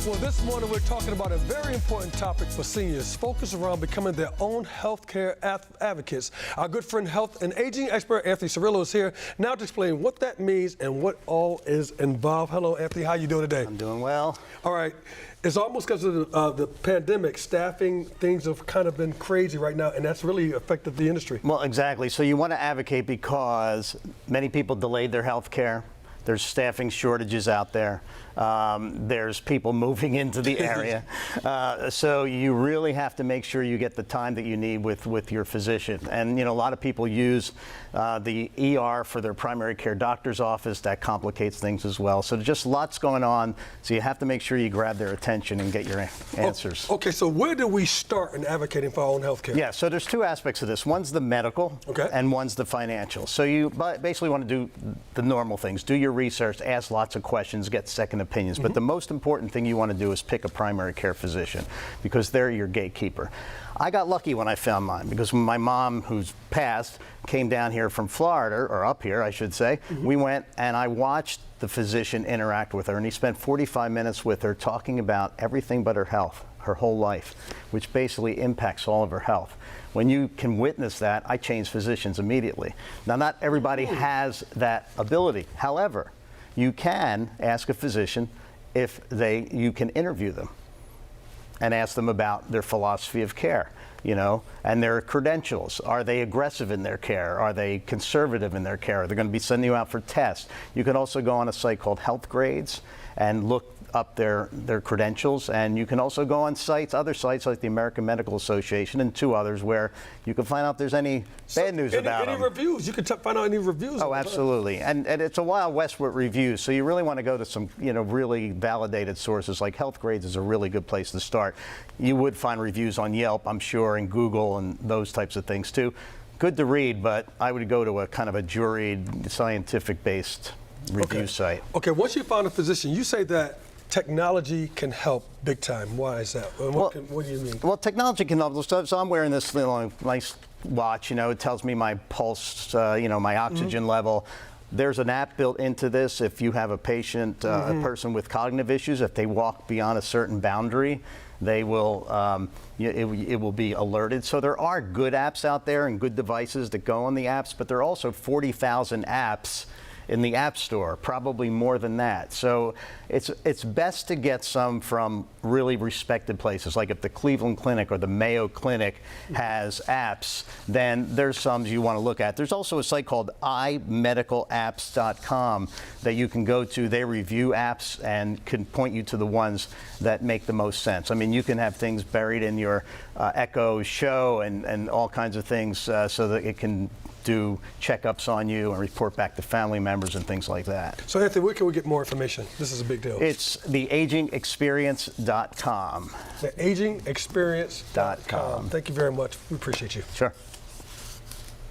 Well, this morning we're talking about a very important topic for seniors, focused around becoming their own healthcare advocates. Our good friend, health and aging expert Anthony Cirillo is here now to explain what that means and what all is involved. Hello, Anthony. How you doing today? I'm doing well. All right. It's almost because of the pandemic, staffing, things have kind of been crazy right now, and that's really affected the industry. Well, exactly. So you want to advocate because many people delayed their health care. There's staffing shortages out there. There's people moving into the area. So you really have to make sure you get the time that you need with your physician. And, you know, a lot of people use the ER for their primary care doctor's office. That complicates things as well. So just lots going on. So you have to make sure you grab their attention and get your answers. Okay, so where do we start in advocating for our own health care? Yeah, so there's two aspects of this. One's the medical, and one's the financial. So you basically want to do the normal things. Do your research, ask lots of questions, get second opinions. But the most important thing you want to do is pick a primary care physician, because they're your gatekeeper. I got lucky when I found mine, because when my mom, who's passed, came down here from Florida, or up here, I should say, we went and I watched the physician interact with her, and he spent 45 minutes with her talking about everything but her health, her whole life, which basically impacts all of her health. When you can witness that, I change physicians immediately. Now, not everybody has that ability. However, you can ask a physician if you can interview them and ask them about their philosophy of care, you know, and their credentials. Are they aggressive in their care? Are they conservative in their care? Are they going to be sending you out for tests? You can also go on a site called Health Grades and look up their credentials, and you can also go on other sites like the American Medical Association and two others, where you can find out if there's any bad news about them. Any reviews? You can find out any reviews. Oh, absolutely. And it's a Wild West with reviews, so you really want to go to some, you know, really validated sources. Like Health Grades is a really good place to start. You would find reviews on Yelp, I'm sure, and Google and those types of things too. Good to read, but I would go to a kind of a juried, scientific-based review site. Okay, once you found a physician, you say that technology can help big time. Why is that? What do you mean? Well, technology can help. So I'm wearing this nice watch. You know, it tells me my pulse, you know, my oxygen level. There's an app built into this. If you have a patient, a person with cognitive issues, if they walk beyond a certain boundary, they will, it will be alerted. So there are good apps out there and good devices that go on the apps, but there are also 40,000 apps in the App Store, probably more than that. So it's best to get some from really respected places. Like if the Cleveland Clinic or the Mayo Clinic has apps, then there's some you want to look at. There's also a site called imedicalapps.com that you can go to. They review apps and can point you to the ones that make the most sense. I mean, you can have things buried in your Echo Show and all kinds of things so that it can do checkups on you and report back to family members and things like that. So Anthony, where can we get more information? This is a big deal. It's theagingexperience.com. Theagingexperience.com. Thank you very much. We appreciate you. Sure.